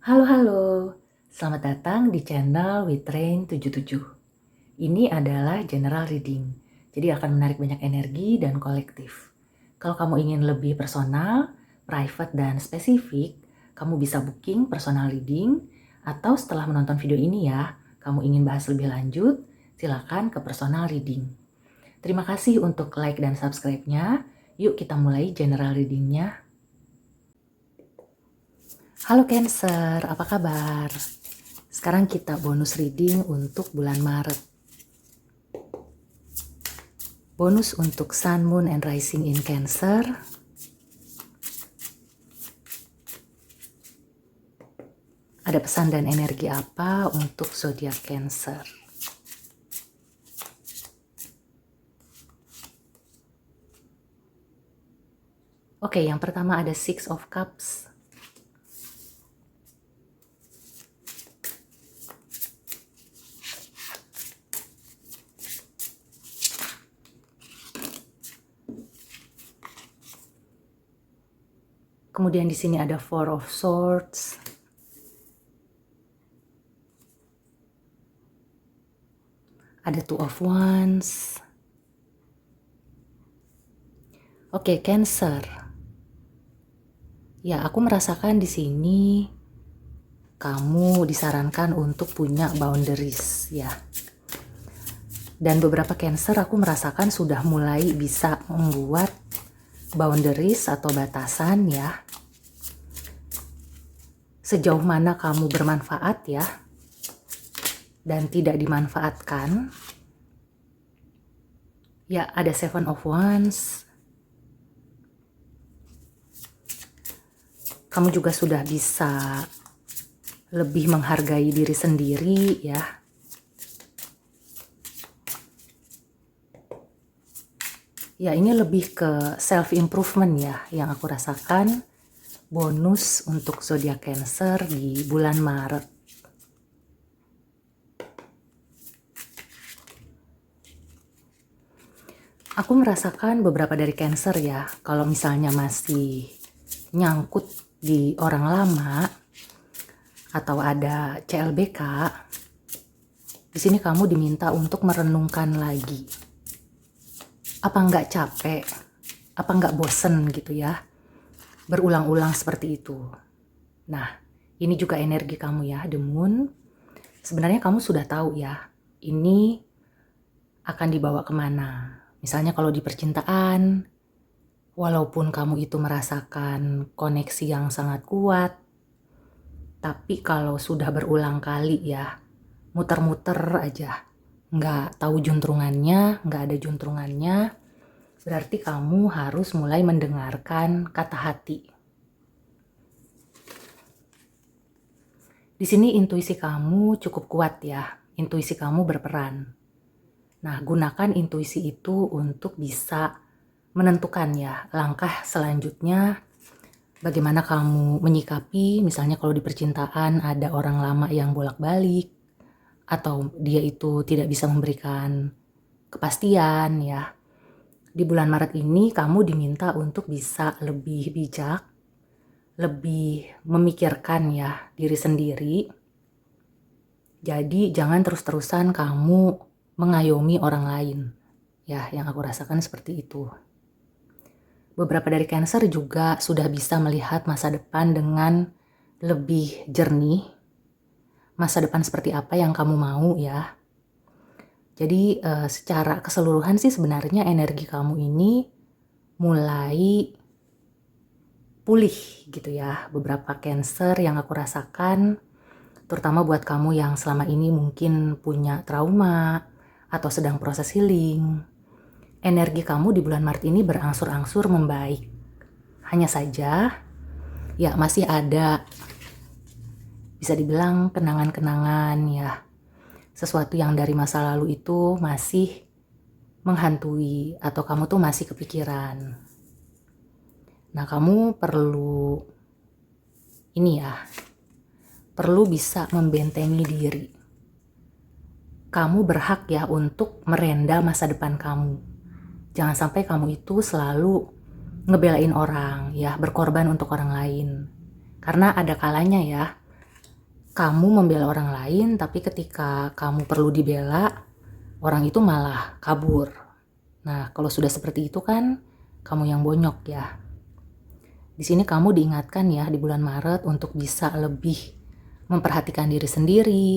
Halo, selamat datang di channel Witrain 77. Ini adalah general reading, jadi akan menarik banyak energi dan kolektif. Kalau kamu ingin lebih personal, private, dan spesifik, kamu bisa booking personal reading, atau setelah menonton video ini ya, kamu ingin bahas lebih lanjut, silakan ke personal reading. Terima kasih untuk like dan subscribe-nya. Yuk kita mulai general reading-nya. Halo Cancer, apa kabar? Sekarang kita bonus reading untuk bulan Maret. Bonus untuk Sun, Moon, and Rising in Cancer. Ada pesan dan energi apa untuk zodiak Cancer? Oke, yang pertama ada Six of Cups. Kemudian di sini ada Four of Swords. Ada Two of Wands. Oke, Cancer. Ya, aku merasakan di sini kamu disarankan untuk punya boundaries ya. Dan beberapa Cancer aku merasakan sudah mulai bisa membuat boundaries atau batasan ya. Sejauh mana kamu bermanfaat ya dan tidak dimanfaatkan. Ya, ada Seven of Wands. Kamu juga sudah bisa lebih menghargai diri sendiri ya. Ya, ini lebih ke self improvement ya yang aku rasakan. Bonus untuk zodiak Cancer di bulan Maret. Aku merasakan beberapa dari Cancer ya, kalau misalnya masih nyangkut di orang lama atau ada CLBK, di sini kamu diminta untuk merenungkan lagi. Apa nggak capek? Apa nggak bosen gitu ya? Berulang-ulang seperti itu. Nah, ini juga energi kamu ya, The Moon. Sebenarnya kamu sudah tahu ya, ini akan dibawa kemana. Misalnya kalau di percintaan, walaupun kamu itu merasakan koneksi yang sangat kuat, tapi kalau sudah berulang kali ya, muter-muter aja, nggak tahu juntrungannya, nggak ada juntrungannya, berarti kamu harus mulai mendengarkan kata hati. Di sini intuisi kamu cukup kuat ya, intuisi kamu berperan. Nah, gunakan intuisi itu untuk bisa menentukan ya langkah selanjutnya, bagaimana kamu menyikapi, misalnya kalau di percintaan ada orang lama yang bolak-balik, atau dia itu tidak bisa memberikan kepastian ya. Di bulan Maret ini kamu diminta untuk bisa lebih bijak, lebih memikirkan ya diri sendiri. Jadi jangan terus-terusan kamu mengayomi orang lain. Ya, yang aku rasakan seperti itu. Beberapa dari Cancer juga sudah bisa melihat masa depan dengan lebih jernih. Masa depan seperti apa yang kamu mau ya. Jadi secara keseluruhan sih sebenarnya energi kamu ini mulai pulih gitu ya. Beberapa Cancer yang aku rasakan, terutama buat kamu yang selama ini mungkin punya trauma atau sedang proses healing, energi kamu di bulan Maret ini berangsur-angsur membaik. Hanya saja ya masih ada, bisa dibilang kenangan-kenangan ya, sesuatu yang dari masa lalu itu masih menghantui atau kamu tuh masih kepikiran. Nah, kamu perlu ini ya, perlu bisa membentengi diri. Kamu berhak ya untuk merenda masa depan kamu. Jangan sampai kamu itu selalu ngebelain orang ya, berkorban untuk orang lain. Karena ada kalanya ya, kamu membela orang lain, tapi ketika kamu perlu dibela, orang itu malah kabur. Nah, kalau sudah seperti itu kan kamu yang bonyok ya. Di sini kamu diingatkan ya di bulan Maret untuk bisa lebih memperhatikan diri sendiri,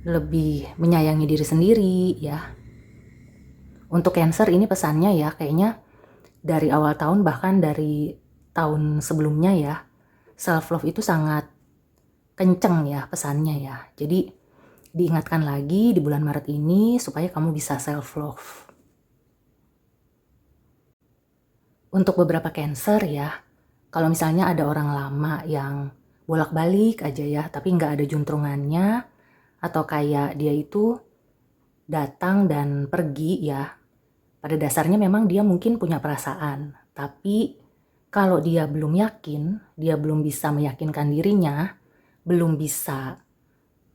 lebih menyayangi diri sendiri ya. Untuk Cancer ini pesannya ya, kayaknya dari awal tahun bahkan dari tahun sebelumnya ya, self love itu sangat kenceng ya pesannya ya. Jadi diingatkan lagi di bulan Maret ini supaya kamu bisa self love. Untuk beberapa Cancer ya, kalau misalnya ada orang lama yang bolak-balik aja ya, tapi nggak ada juntrungannya, atau kayak dia itu datang dan pergi ya, pada dasarnya memang dia mungkin punya perasaan, tapi kalau dia belum yakin, dia belum bisa meyakinkan dirinya, belum bisa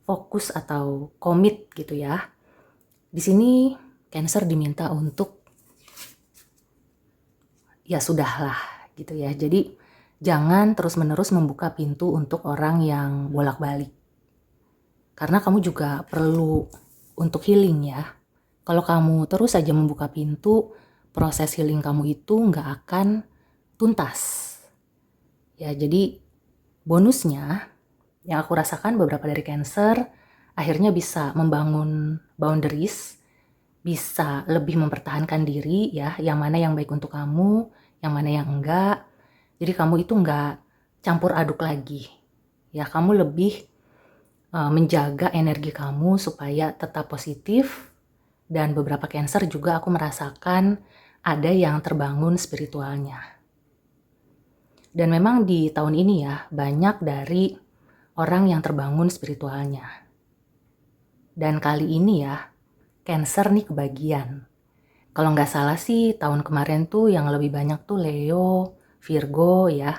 fokus atau komit gitu ya. Di sini Cancer diminta untuk ya sudahlah gitu ya. Jadi jangan terus-menerus membuka pintu untuk orang yang bolak-balik. Karena kamu juga perlu untuk healing ya. Kalau kamu terus saja membuka pintu, proses healing kamu itu nggak akan tuntas. Ya, jadi bonusnya yang aku rasakan beberapa dari Cancer akhirnya bisa membangun boundaries, bisa lebih mempertahankan diri ya, yang mana yang baik untuk kamu, yang mana yang enggak. Jadi kamu itu enggak campur aduk lagi. Ya, kamu lebih menjaga energi kamu supaya tetap positif. Dan beberapa Cancer juga aku merasakan ada yang terbangun spiritualnya. Dan memang di tahun ini ya, banyak dari orang yang terbangun spiritualnya. Dan kali ini ya, Cancer nih kebagian. Kalau nggak salah sih tahun kemarin tuh yang lebih banyak tuh Leo, Virgo ya.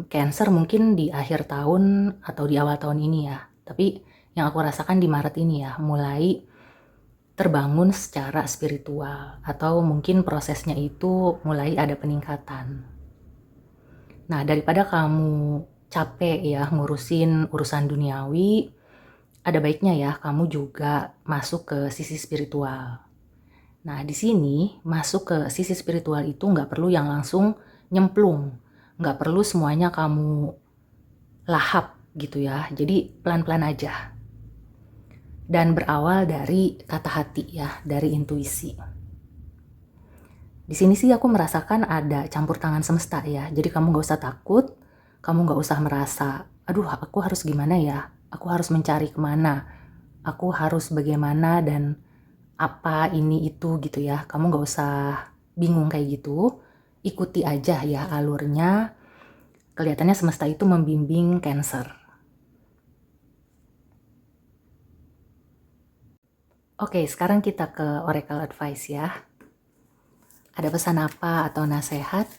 Cancer mungkin di akhir tahun atau di awal tahun ini ya. Tapi yang aku rasakan di Maret ini ya, mulai terbangun secara spiritual. Atau mungkin prosesnya itu mulai ada peningkatan. Nah, daripada kamu capek ya ngurusin urusan duniawi, ada baiknya ya kamu juga masuk ke sisi spiritual. Nah, di sini masuk ke sisi spiritual itu nggak perlu yang langsung nyemplung. Nggak perlu semuanya kamu lahap gitu ya. Jadi pelan-pelan aja. Dan berawal dari kata hati ya, dari intuisi. Di sini sih aku merasakan ada campur tangan semesta ya. Jadi kamu nggak usah takut, kamu nggak usah merasa, aduh aku harus gimana ya, aku harus mencari kemana, aku harus bagaimana dan apa ini itu gitu ya. Kamu nggak usah bingung kayak gitu, ikuti aja ya alurnya. Kelihatannya semesta itu membimbing Cancer. Oke, sekarang kita ke Oracle Advice ya. Ada pesan apa atau nasihat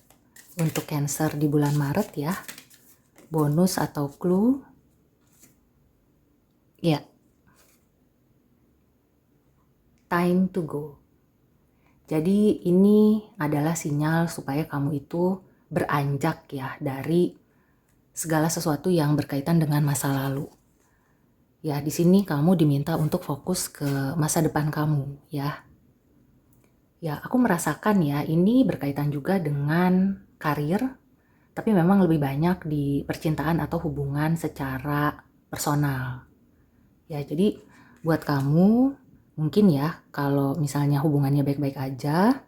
untuk Cancer di bulan Maret ya? Bonus atau clue? Ya. Time to go. Jadi ini adalah sinyal supaya kamu itu beranjak ya dari segala sesuatu yang berkaitan dengan masa lalu. Ya, di sini kamu diminta untuk fokus ke masa depan kamu ya. Ya, aku merasakan ya ini berkaitan juga dengan karir, tapi memang lebih banyak di percintaan atau hubungan secara personal. Ya, jadi buat kamu mungkin ya kalau misalnya hubungannya baik-baik aja,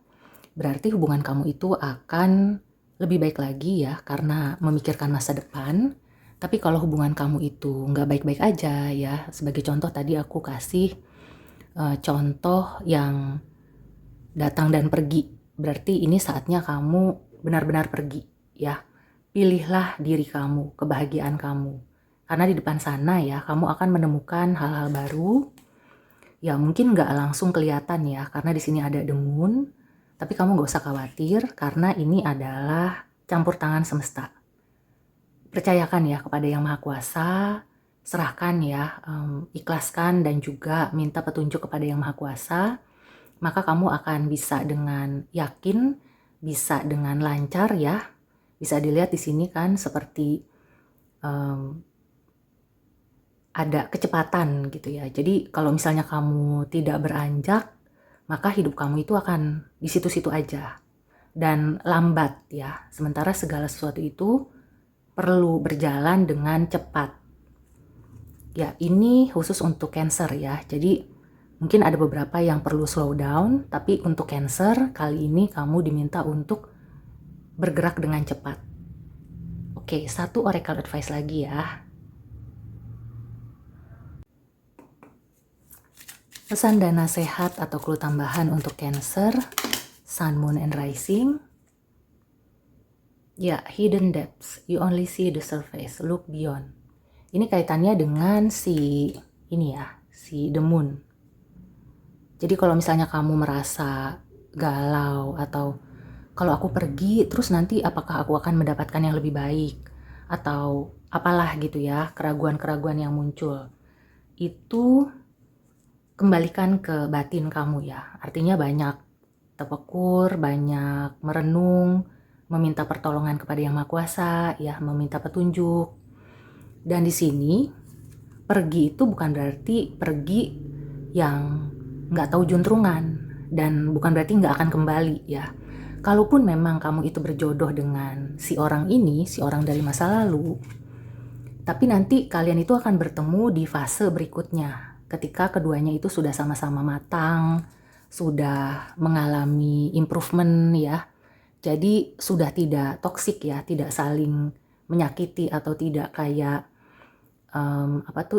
berarti hubungan kamu itu akan lebih baik lagi ya karena memikirkan masa depan. Tapi kalau hubungan kamu itu nggak baik-baik aja ya, sebagai contoh tadi aku kasih contoh yang datang dan pergi. Berarti ini saatnya kamu benar-benar pergi ya. Pilihlah diri kamu, kebahagiaan kamu. Karena di depan sana ya, kamu akan menemukan hal-hal baru. Ya mungkin nggak langsung kelihatan ya, karena di sini ada the moon. Tapi kamu nggak usah khawatir, karena ini adalah campur tangan semesta. Percayakan ya kepada Yang Maha Kuasa, serahkan ya, ikhlaskan dan juga minta petunjuk kepada Yang Maha Kuasa. Maka kamu akan bisa dengan yakin, bisa dengan lancar ya. Bisa dilihat di sini kan seperti ada kecepatan gitu ya. Jadi kalau misalnya kamu tidak beranjak, maka hidup kamu itu akan di situ-situ aja dan lambat ya. Sementara segala sesuatu itu perlu berjalan dengan cepat. Ya, ini khusus untuk Cancer ya. Jadi mungkin ada beberapa yang perlu slow down, tapi untuk Cancer kali ini kamu diminta untuk bergerak dengan cepat. Oke, satu oracle advice lagi ya. Pesan dan nasihat atau clue tambahan untuk Cancer, Sun, Moon, and Rising. Ya, hidden depths. You only see the surface. Look beyond. Ini kaitannya dengan si The Moon. Jadi kalau misalnya kamu merasa galau atau kalau aku pergi terus nanti apakah aku akan mendapatkan yang lebih baik atau apalah gitu ya, keraguan-keraguan yang muncul. Itu kembalikan ke batin kamu ya. Artinya banyak tefekur, banyak merenung, meminta pertolongan kepada Yang Maha Kuasa ya, meminta petunjuk. Dan di sini pergi itu bukan berarti pergi yang nggak tahu juntrungan dan bukan berarti nggak akan kembali ya. Kalaupun memang kamu itu berjodoh dengan si orang ini, si orang dari masa lalu, tapi nanti kalian itu akan bertemu di fase berikutnya ketika keduanya itu sudah sama-sama matang, sudah mengalami improvement ya. Jadi sudah tidak toksik ya, tidak saling menyakiti atau tidak kayak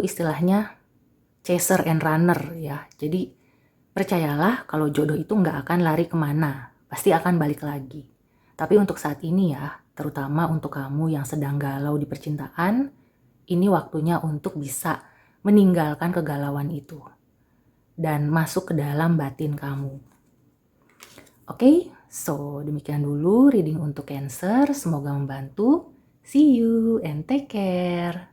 istilahnya chaser and runner ya. Jadi percayalah kalau jodoh itu nggak akan lari kemana, pasti akan balik lagi. Tapi untuk saat ini ya, terutama untuk kamu yang sedang galau di percintaan, ini waktunya untuk bisa meninggalkan kegalauan itu dan masuk ke dalam batin kamu. Oke, so demikian dulu reading untuk Cancer, semoga membantu. See you and take care.